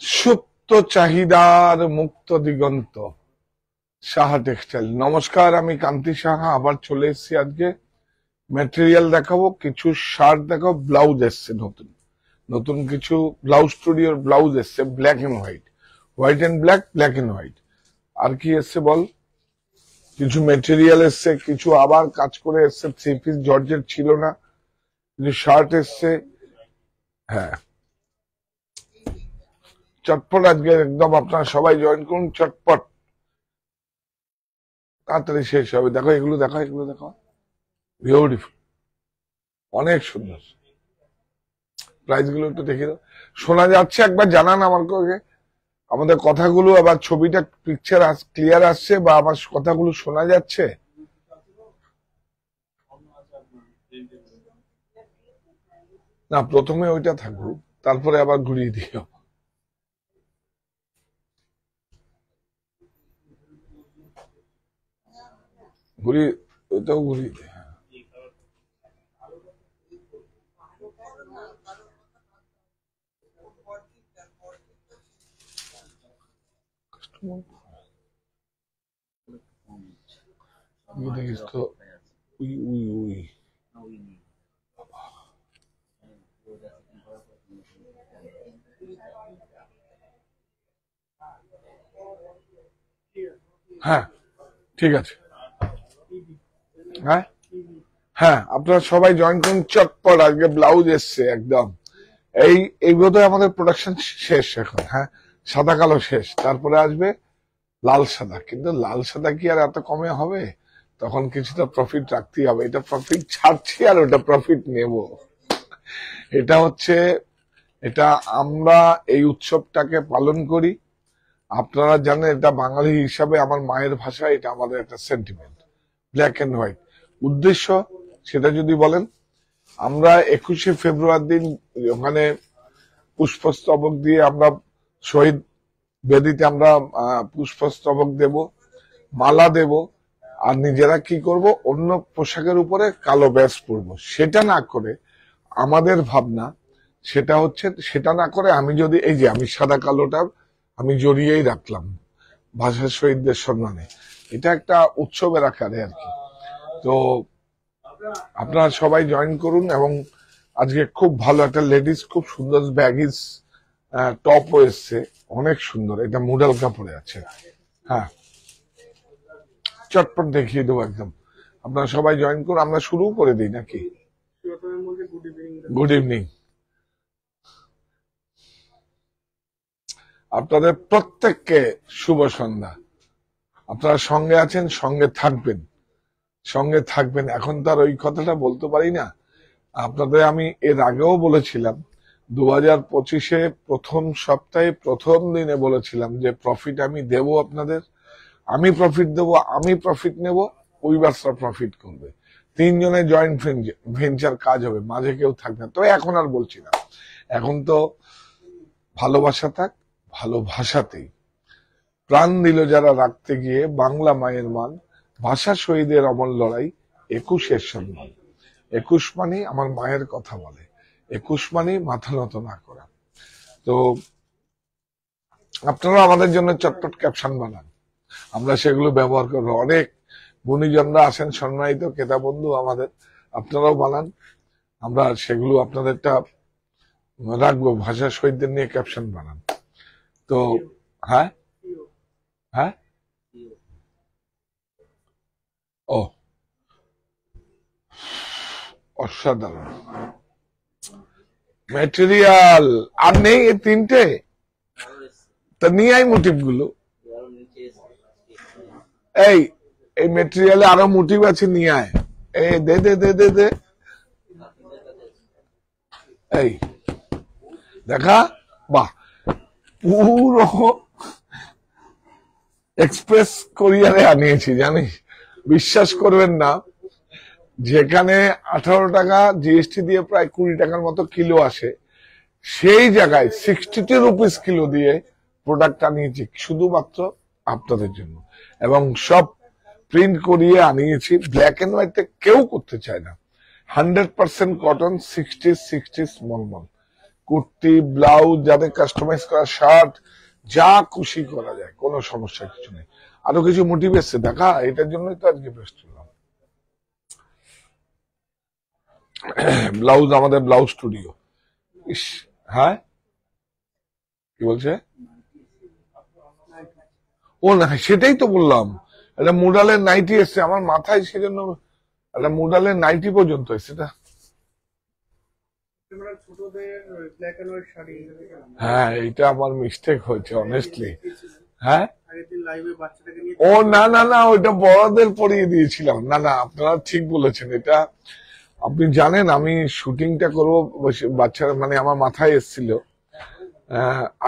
সুপ্ত চাহিদার মুক্ত দিগন্ত, সাহা টেক্সটাইল। নমস্কার, আমি কান্তি সাহা আবার চলে এসেছি। আজকে ম্যাটেরিয়াল দেখাবো, কিছু শার্ট দেখাবো, ব্লাউজ এসছে নতুন নতুন কিছু ব্লাউজ স্টুডিওর ব্লাউজ এসছে, black and white, white and black, black and white. আর কি এসছে বল, কিছু মেটেরিয়াল এসছে, কিছু আবার কাজ করে এসছে, থ্রি পিস জর্জেট ছিল না, কিছু শার্ট এসছে। হ্যাঁ, চটপট আজকে একদম আপনারা সবাই জয়েন করুন, চটপট তাড়াতাড়ি শেষ হবে। দেখো এগুলো, দেখো এগুলো, দেখো বিউটিফুল, অনেক সুন্দর। প্রাইস গুলো একটু দেখে দাও। শোনা যাচ্ছে একবার জানান আমাকে, আমাদের কথাগুলো আবার ছবিটা পিকচার ক্লিয়ার আসছে বা আমার কথাগুলো শোনা যাচ্ছে? না, প্রথমে ওইটা থাকুক, তারপরে আবার ঘুরিয়ে দিও। ঘুরিয়ে, ওইটাও ঘুরিয়ে দিও। দেখিস তো, উই উই উই। হ্যাঁ, ঠিক আছে। হ্যাঁ হ্যাঁ, আপনারা সবাই জয়েন করুন চটপট। আজকে ব্লাউজ এসছে একদম। এই বোধহয় আমাদের প্রোডাকশন শেষ এখন। হ্যাঁ, সাদা কালো শেষ, তারপরে আসবে লাল সাদা। কিন্তু লাল সাদা কি আর এত কমে হবে? তখন কিছুটা প্রফিট রাখতেই হবে। এটা প্রফিট ছাড়ছি আর ওটা প্রফিট নেব। এটা হচ্ছে, এটা আমরা এই উৎসবটাকে পালন করি। আপনারা জানেন এটা বাঙালি হিসাবে আমার মায়ের ভাষা, এটা আমাদের একটা সেন্টিমেন্ট। ব্ল্যাক এন্ড হোয়াইট উদ্দেশ্য, সেটা যদি বলেন, আমরা 21শে ফেব্রুয়ারি দিন ওখানে পুষ্পস্তবক দিয়ে আমরা শহীদ বেদিতে আমরা পুষ্পস্তবক দেব, মালা দেব, আর নিজেরা কি করব, অন্য পোশাকের উপরে কালো ব্যাস পরবো। সেটা না করে আমাদের ভাবনা, সেটা হচ্ছে, সেটা না করে আমি যদি এই যে আমি সাদা কালোটা আমি জড়িয়েই রাখলাম ভাষা শহীদদের সম্মানে, এটা একটা উৎসবের আকারে আর কি। তো আপনারা সবাই জয়েন করুন। এবং আজকে খুব ভালো একটা লেডিস খুব সুন্দর ব্যাগিস টপও এসছে, অনেক সুন্দর। এটা মুডাল কাপড়ে আছে। হ্যাঁ, চটপট দেখিয়ে দেবো একদম। আপনারা সবাই জয়েন করুন, আমরা শুরু করে দিই নাকি? Good evening. আপনাদের প্রত্যেককে শুভ সন্ধ্যা। আপনারা সঙ্গে আছেন, সঙ্গে থাকবেন, সঙ্গে থাকবেন। এখন তো আর ওই কথাটা বলতে পারি না। আপনাদের আমি এর আগেও বলেছিলাম, 2025-এ প্রথম সপ্তাহে প্রথম দিনে বলেছিলাম যে প্রফিট আমি দেব আপনাদের, আমি প্রফিট দেব, আমি প্রফিট নেব, উইভার্সরা প্রফিট করবে। তিনজনের জয়েন্ট ভেঞ্চার কাজ হবে, মাঝে কেউ থাকবে না। তো এখন আর বলছি না, এখন তো ভালোবাসা থাক, ভালোবাসাতেই প্রাণ দিল যারা রাখতে গিয়ে বাংলা মায়ের মান, ভাষা শহীদের অমর লড়াই, 21-এর সম্মান। 21 মানে আমার মায়ের কথা বলে, 21 মানে মাথা নত না করা। তো আপনারা আমাদের জন্য চটপট ক্যাপশন বানান, আমরা সেগুলো ব্যবহার করবো। অনেক গুণীজনরা আছেন, সম্মানিত ক্রেতা বন্ধু আমাদের, আপনারাও বানান, আমরা সেগুলো আপনাদেরটা রাখবো। ভাষা শহীদদের নিয়ে ক্যাপশন বানান। তো হ্যাঁ হ্যাঁ, ও অসাধারণ। ম্যাটেরিয়াল আর নেই এই তিনটে, তা নিয়ে আই মোটিভ গুলো। এই এই ম্যাটেরিয়ালে আরো মোটিভ আছে, নিয়ে আয়। এই দে দে দে দে দে, এই দেখা, বাহ, পুরো এক্সপ্রেস কোরিয়ারে আনিয়েছি জানিস, বিশ্বাস করবেন না, যেখানে 18 টাকা জিএসটি দিয়ে প্রায় 20 টাকার মতো কিলো আসে, সেই জায়গায় 62 রুপিস কিলো দিয়ে প্রোডাক্ট আনিয়েছি শুধুমাত্র আপনাদের জন্য, এবং সব প্রিন্ট করিয়ে আনিয়েছি। ব্ল্যাক এন্ড হোয়াইটে কেউ করতে চায় না। 100% কটন, 60 স্মল মল, কুর্তি, ব্লাউজ, যাদের কাস্টমাইজ করা শার্ট, যা খুশি করা যায়, কোনো সমস্যা কিছু নেই। আরো কিছু মোটিভ এসছে দেখা, এটার জন্যই তো আজকে ব্যস্ত ছিলাম। ব্লাউজ, আমাদের ব্লাউজ স্টুডিও। ইস, হ্যাঁ কি বলছে? ও না, সেটাই তো বললাম, একটা মুডালের নাইটি এসছে আমার মাথায়, সেজন্য একটা মুডালের নাইটি পর্যন্ত এসছে। হ্যাঁ, এটা আমার মিস্টেক হয়েছে অনেস্টলি। হ্যাঁ, ও না না না, ওইটা বড়দের পরিয়ে দিয়েছিলাম। না না, আপনারা ঠিক বলেছেন। এটা আপনি জানেন আমি শুটিংটা করবো, বাচ্চারা মানে আমার মাথায় এসেছিল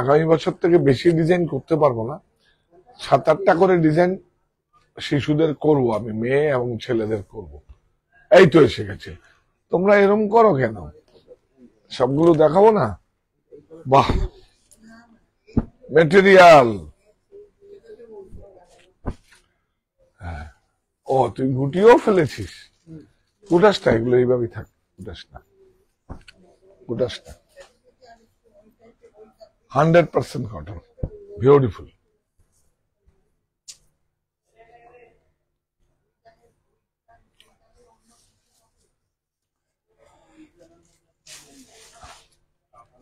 আগামী বছর থেকে বেশি ডিজাইন করতে পারবো না, 7-8টা করে ডিজাইন শিশুদের করব আমি, মেয়ে এবং ছেলেদের করব। এই তো এসে গেছে। তোমরা এরকম করো কেন? সবগুলো দেখাবো না? বাহ, ম্যাটেরিয়াল। ও তুই গুটিও ফেলেছিস? গুটাস না, এগুলো এইভাবেই থাক, গুটাস না, গুটাস না। 100% কটন, বিউটিফুল।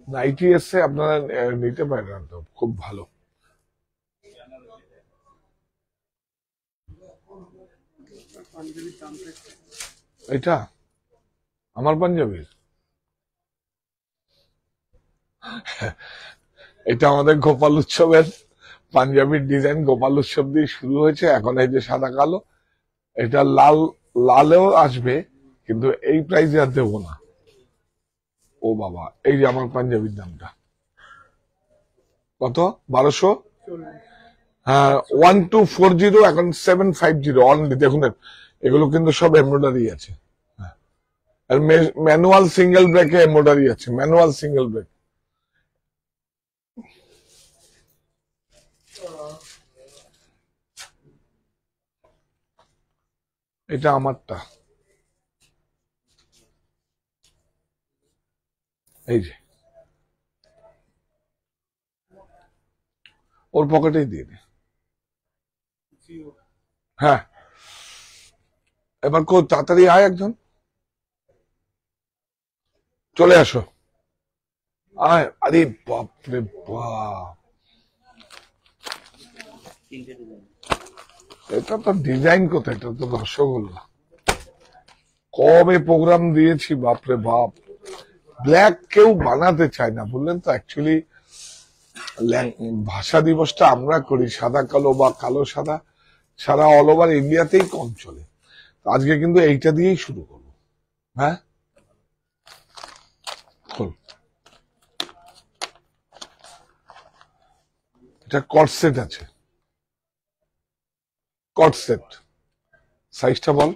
নাইটি এসে আপনারা নিতে পারেন, তো খুব ভালো। এটা আমার পাঞ্জাবির, এটা আমাদের গোপাল উৎসবের পাঞ্জাবির ডিজাইন। গোপাল উৎসব দিয়ে শুরু হয়েছে, এখন এই যে সাদা কালো, এটা লাল, লালেও আসবে, কিন্তু এই প্রাইসে আর দেবো না। ও বাবা, এই যে আমার পাঞ্জাবির দামটা কত? 1200। হ্যাঁ, 1240, এখন 750 অনলি। দেখুন এগুলো কিন্তু সব এমব্রয়ডারি আছে, আর ম্যানুয়াল সিঙ্গেল ব্রেকে এমব্রয়ডারি আছে, ম্যানুয়াল সিঙ্গেল ব্রেক। এটা আমারটা, এই যে ওর পকেটেই দিয়ে দে। হ্যাঁ, এবার তাড়াতাড়ি আয়, একজন চলে আসো, আয়। আরে বাপরে বাপ, এটা তো ডিজাইন কোথায়, এটা তো রসগোল্লা। কবে প্রোগ্রাম দিয়েছি, বাপরে বাপ। ব্ল্যাক কেউ বানাতে চায় না, বললেন তো। অ্যাকচুয়ালি ভাষা দিবসটা আমরা করি সাদা কালো বা কালো সাদা, সারা অল ওভার ইন্ডিয়াতেই কম চলে। আজকে কিন্তু এইটা দিয়েই শুরু করবো। হ্যাঁ, এটা কট সেট আছে, কট সেট। সাইজটা বল।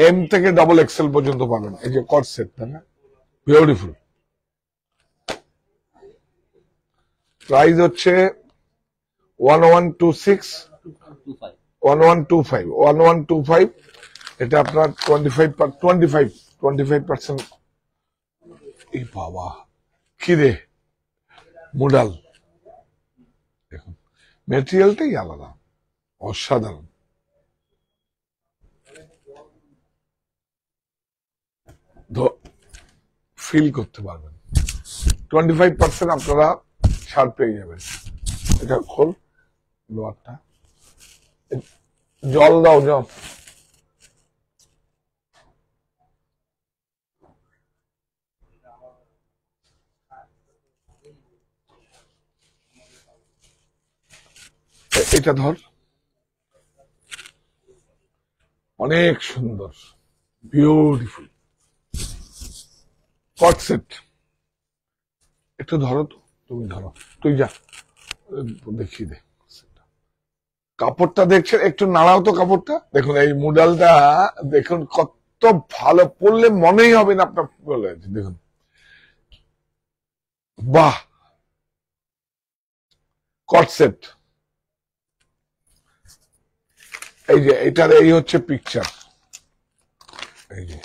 এম থেকে ডবল এক্সেল পর্যন্ত পাবেন। এই যে কট সেট, তাই না? বিউটিফুল। প্রাইস হচ্ছে 1125। এটা আপনার 25%। এই বাবা, কি রে, মুডাল। দেখুন মেটেরিয়ালটাই আলাদা, অসাধারণ। ফিল করতে পারবেন। 25% আপনারা ছাড় পেয়ে যাবেন। এটা খোল, লোয়ারটা, জল দাও, জল। এটা ধর, অনেক সুন্দর, বিউটিফুল কট সেট। একটু ধরো তো, তুমি ধরো, তুই যা, দেখিয়ে দে কাপড়টা। দেখছেন, একটু নাড়াও তো কাপড়টা। দেখুন এই মুডালটা, দেখুন কত ভালো, পরলে মনেই হবে না আপনার বলে। দেখুন, বাহ, কট সেট। এই যে এটার এই হচ্ছে পিকচার, এই যে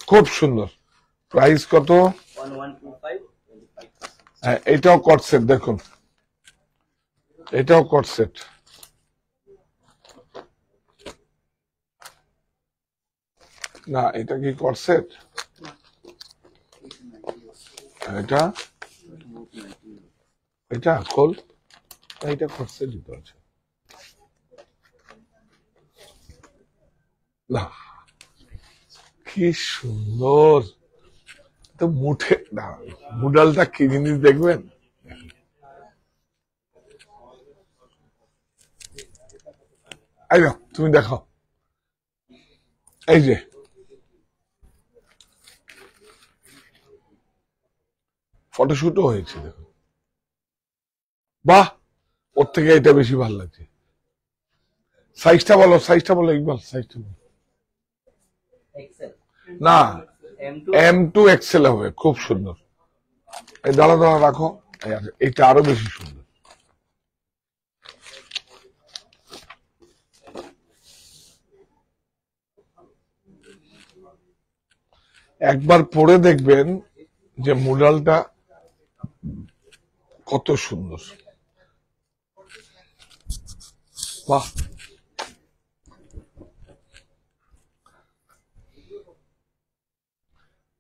খুব সুন্দর। প্রাইস কত? 1125. হ্যাঁ, এটাও কট সেট, দেখুন এটাও কট সেট। না, এটা কি কট সেট? এটা এটা খোল, এটা কট সেট দিতে আছে না। কি সুন্দর, তো মুঠে না, মুডালটা কি জিনিস দেখবেন। এই না, তুমি দেখো, এই যে ফটোশুটও হয়েছে, দেখো, বাহ, ওর থেকে এটা বেশি ভালো লাগছে। সাইজটা বলো, সাইজটা বলো ইকবাল, সাইজটা বলো। XL. না, M2. M2 XL হবে, খুব সুন্দর। এই দাঁড়া দাঁড়া রাখো, এটা আরো বেশি সুন্দর। একবার পরে দেখবেন যে মুডালটা কত সুন্দর, বাহ।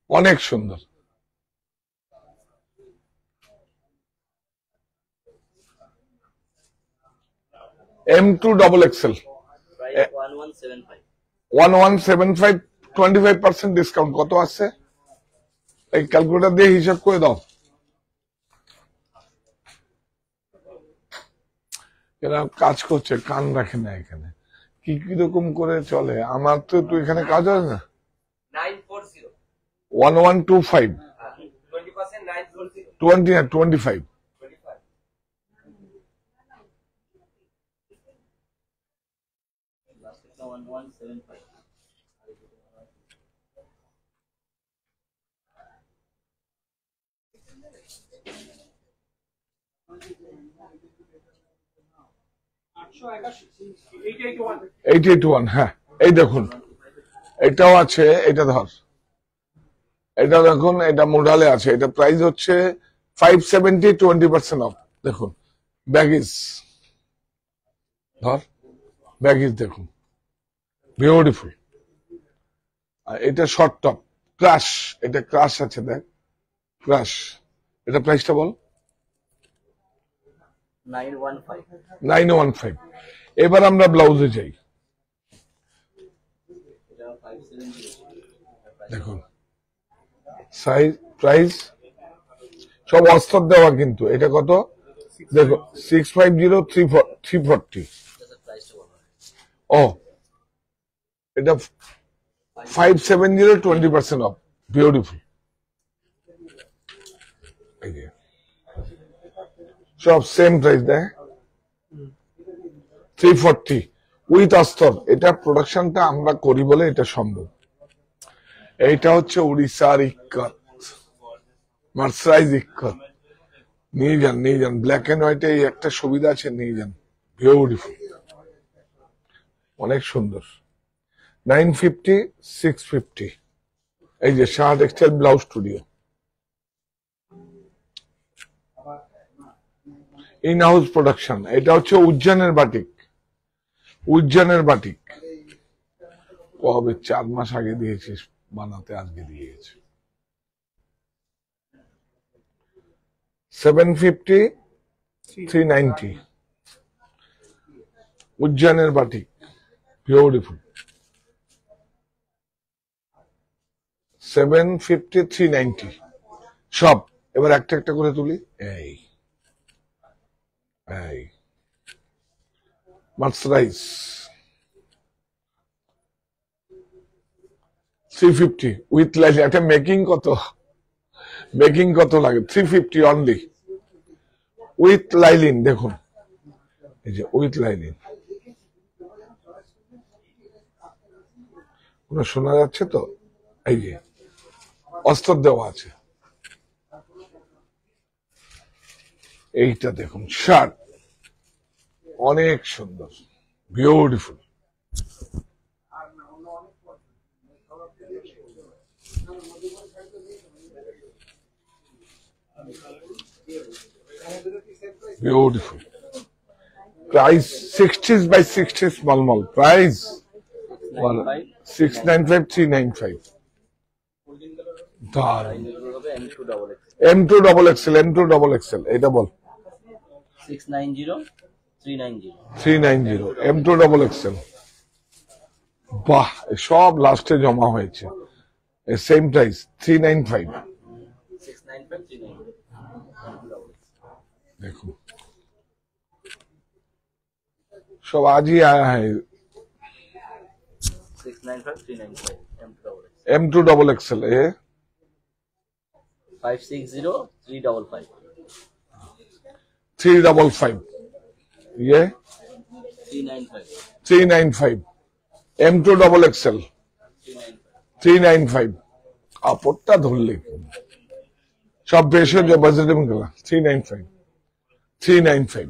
অনেক সুন্দর। M2 double XL, Price 1175. 1175, 25% discount. কত আছে এই ক্যালকুলেটর দিয়ে হিসাব করে দাও। এরা কাজ করছে, কান রাখে না এখানে, কি কিরকম করে চলে। আমার তো তুই এখানে কাজ হয় না। 940. 1125, 20% 940. 20 আর 25। 25. Last is 1175. এইট 81, হ্যাঁ, এই দেখুন এটাও আছে, এটা ধর, এটা দেখুন, এটা মোডালে আছে। এটা প্রাইস হচ্ছে 570, 20% অফ। দেখুন ব্যাগিজ, ধর ব্যাগিজ, দেখুন বিউটিফুল। আর এটা শর্ট টপ ক্রাশ, এটা ক্রাশ আছে, দেখ ক্রাশ। এটা প্রাইসটা বল। 915. 915। এবার আমরা ব্লাউজে যাই। এটা 570. দেখুন সাইজ, প্রাইস সব অস্তর দেওয়া, কিন্তু এটা কত দেখো, 650, 340। That's the price to one. ও, এটা 570, 20% অফ, বিউটিফুল। সব সেম প্রাইস দেয়, 340 উইথ অস্তর। এটা প্রোডাকশনটা আমরা করি বলে এটা সম্ভব। এইটা হচ্ছে উড়িষ্যার ইক্কত, মার্সারাইজ ইক্কত। নিয়ে যান, নিয়ে যান, ব্ল্যাক এন্ড হোয়াইটে এই একটা সুবিধা আছে, নিয়ে যান, বিউটিফুল, অনেক সুন্দর। 950, 650। এই যে Shah textile blouse studio, in house production. এটা হচ্ছে উজ্জয়নের বাটিক, উজ্জয়নের বাটিক। কবে 4 মাস আগে দিয়েছিস বানাতে, আজকে দিয়ে গেছে। 750, 390। উজ্জয়নের বাটিক, বিউটিফুল। 750, 390 সব। এবার একটা একটা করে তুলি। এই এই মার্সারাইজ 350 উইথ লাইলিন। একটা মেকিং কত লাগে? 350 অনলি উইথ লাইলিন। দেখুন এই যে উইথ লাইলিন, কোনো শোনা যাচ্ছে তো? এই যে অস্ত্র দেওয়া আছে। এইটা দেখুন শার্ট, অনেক সুন্দর, beautiful. Beautiful price 60 by 60 small mall price 695 395। দারুন। M2 double X, M2 double XL এটা বল। 690 390। 390 M2 double XL। বাহ, সব লাস্টে জমা হয়েছে। Same price 395। 695 390। দেখুন সব আজই আয়া है। 695 395 M2 M2 double X। double XL है 560 355। 355 ये 395 395 M2 double XL 395। কাপড়টা ধরলে সব বেশি যে বাজেটে গেল 395।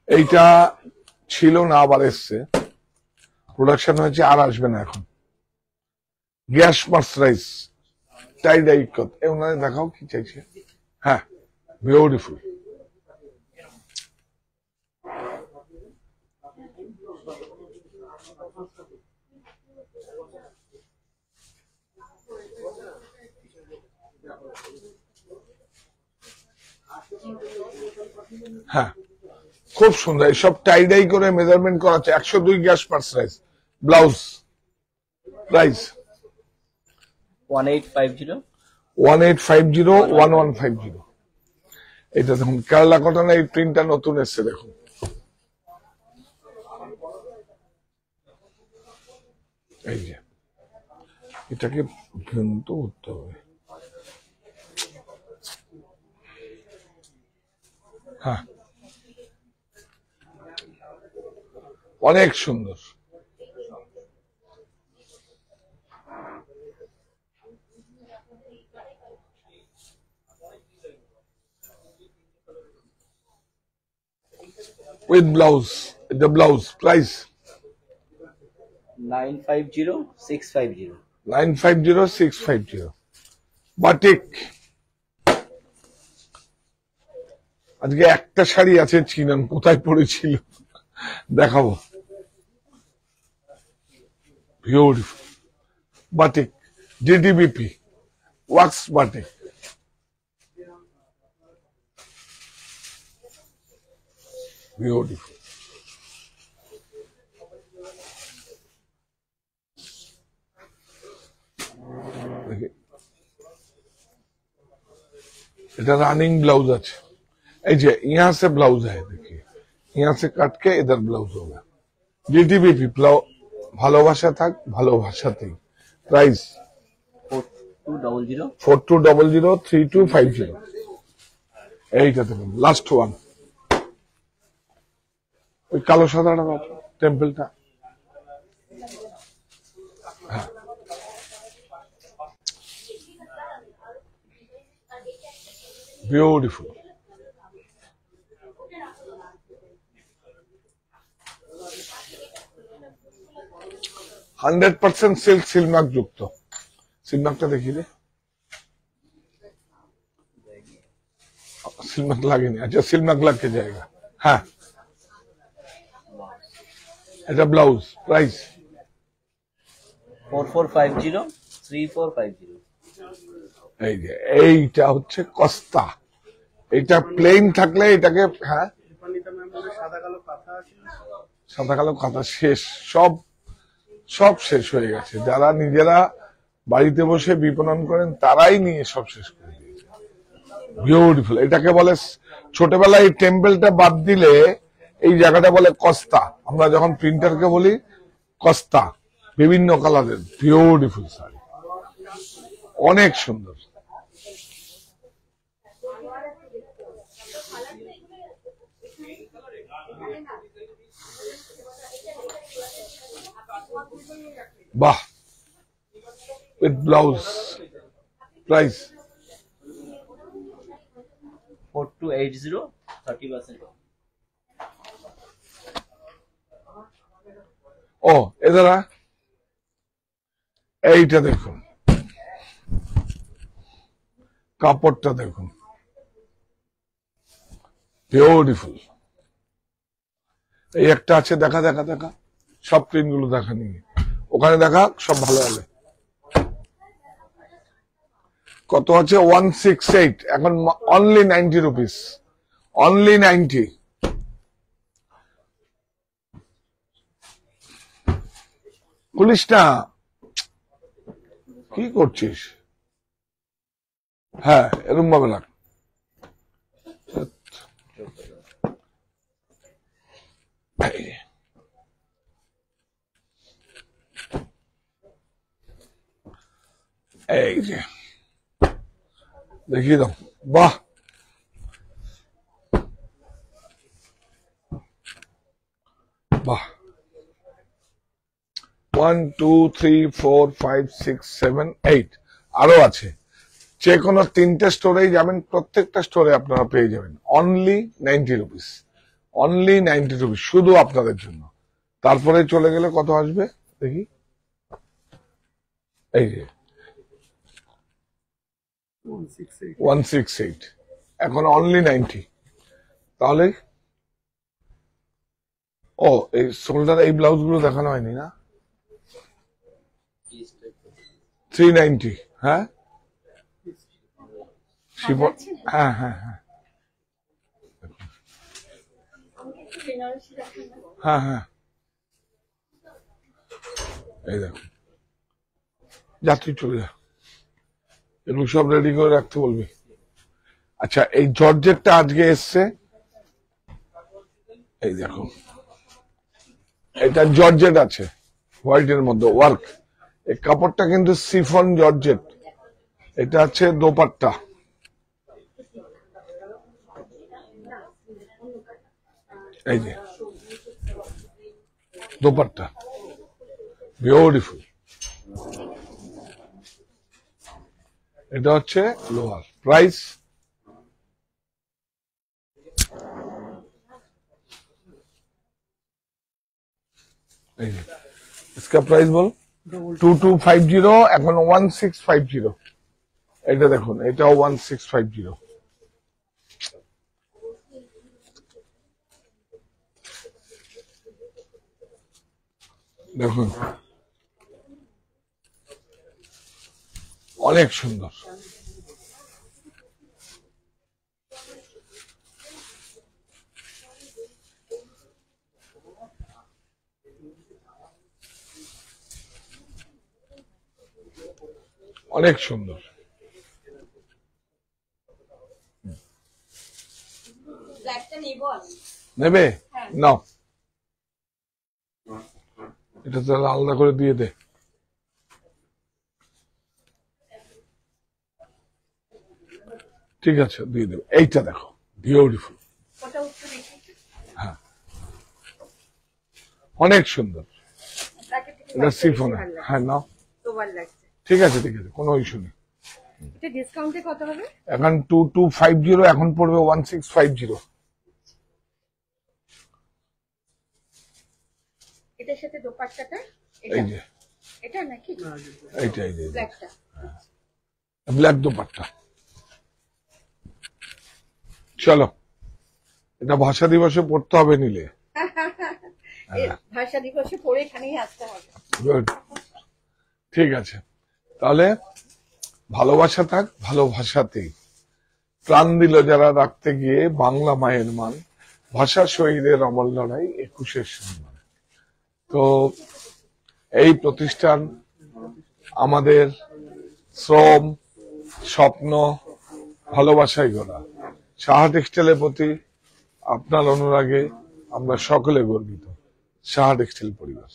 এইটা ছিল না, আবার এসছে, প্রোডাকশন হয়েছে, আর আসবে না এখন। গ্যাস মার্সারাইজ টাই ডাই কত ওনাদের দেখাও কি চাইছে। হ্যাঁ বিউটিফুল। হ্যাঁ খুব সুন্দর, এইসব টাইডাই করে মেজারমেন্ট করা আছে। 102 গ্যাস মার্সারাইজ ব্লাউজ প্রাইস 1850 1850 1150। এটা দেখুন কেরালা কটন, এই প্রিন্টটা নতুন এসছে দেখুন। এই যে এটাকে কিন্তু উঠতে হবে। হ্যাঁ অনেক সুন্দর। with blouse, the blouse price 950 650। 950 650 batik. আজকে একটা শাড়ি আছে চিনান, কোথায় পড়েছিল দেখাবো। Beautiful batik DDBP wax batik. Beautiful. এটা রাनिंग ब्लाउज আছে। এই যে यहाँ से ब्लाउज है, देखिए यहाँ से काट के इधर ब्लाउज होगा। डीटीबीपी ভালোবাসা থাক ভালোবাসাতেই। প্রাইস 4200 4200 3250। এইটা দেখুন লাস্ট ওয়ান, ওই কালো সাদাটা টেম্পলটা। হ্যাঁ বিউটিফুল। %100% সিল্ক সিলমার্ক যুক্ত। সিলমার্কটা দেখি রে, सिल्मक লাগেনি। আচ্ছা সিলমাক লাগকে जाएगा। হ্যাঁ এটা ব্লাউজ প্রাইস 4450 3450। এই যে এইটা হচ্ছে কস্তা। এটা প্লেন থাকলে এটাকে হ্যাঁ সাদা কালো কাঁথা শেষ, সব শেষ হয়ে গেছে। যারা নিজেরা বাড়িতে বসে বিপণন করেন তারাই নিয়ে সব শেষ করে দিয়েছে। বিউটিফুল। এটাকে বলে ছোটবেলায় এই টেম্পেলটা বাদ দিলে এই জায়গাটা বলে কস্তা। আমরা যখন প্রিন্টারকে বলি কস্তা, বিভিন্ন কালারের বিউটিফুল শাড়ি, অনেক সুন্দর। বাহ, উইথ ব্লাউজ। Price 4280, 30% off. ও এদারা এইটা দেখুন, কাপড়টা দেখুন, বিউটিফুল। এই একটা আছে, দেখা দেখা দেখা, সব প্রিন্ট গুলো দেখা নিয়ে ওখানে দেখা, সব ভালো হবে। কত আছে? 168, এখন অনলি 90 রুপিস, অনলি 90। খুলিস না, কি করছিস? হ্যাঁ, এরকম ভাবে রাখ। এই যে দেখিয়ে দাও, বাহ, বাহ। 1 2 3 4 5 6 7 8 আরো আছে। যে কোনো 3টে স্টোরেই যাবেন, প্রত্যেকটা স্টোরে আপনারা পেয়ে যাবেন অনলি 90 রুপিস, অনলি 90 রুপিস, শুধু আপনাদের জন্য। তারপরে চলে গেলে কত আসবে দেখি, এই যে 168, এখন অনলি 90। তাহলে ও এই শোল্ডার, এই ব্লাউজ গুলো দেখানো হয়নি না? 390, হ্যাঁ শিফন, হ্যাঁ হ্যাঁ হ্যাঁ হ্যাঁ হ্যাঁ, এই দেখো, যাত্রী চলে যা, এগুলো সব রেডি করে রাখতে বলবি। আচ্ছা, এই জর্জেটটা আজকে এসছে, এই দেখো, এটা জর্জেট আছে হোয়াইটের মধ্যে ওয়ার্ক। এই কাপড়টা কিন্তু সিফন জর্জেট। এটা আছে দোপাট্টা, এই যে দোপাট্টা, বিউটিফুল। এটা হচ্ছে লোয়ার। প্রাইস এই যে, इसका प्राइस বল। 2250, এখন 1650। এটা দেখুন, এটাও 1650। দেখুন, অনেক সুন্দর। অনেক সুন্দর। নেবে? নাও, এটা তাহলে আলাদা করে দিয়ে দে। ঠিক আছে, দিয়ে দেবে। এইটা দেখো, বিউটিফুল, হ্যাঁ অনেক সুন্দর। এটা সিফন, হ্যাঁ নাও, ঠিক আছে ঠিক আছে, কোনো ইস্যু নেই। এটা ডিসকাউন্টে কত হবে? এখন 2250, এখন পড়বে 1650। এটার সাথে দোপাট্টাটা এই যে এটা নাকি? এইটা, এই যে ব্ল্যাকটা, ব্ল্যাক দোপাট্টা। চলো, এটা ভাষা দিবসে পড়তে হবে নিলে। ভাষা দিবসে পরে এখানেই আসতে হবে। গুড, ঠিক আছে। তাহলে ভালোবাসা থাক, ভালোবাসাতেই প্রাণ দিল যারা রাখতে গিয়ে বাংলা মায়ের মান, ভাষা শহীদের অমর লড়াই 21 সম্মান। তো এই প্রতিষ্ঠান আমাদের শ্রম, স্বপ্ন, ভালোবাসায় গড়া সাহা টেক্সটাইলের প্রতি আপনার অনুরাগে আমরা সকলে গর্বিত। সাহা টেক্সটাইল পরিবার।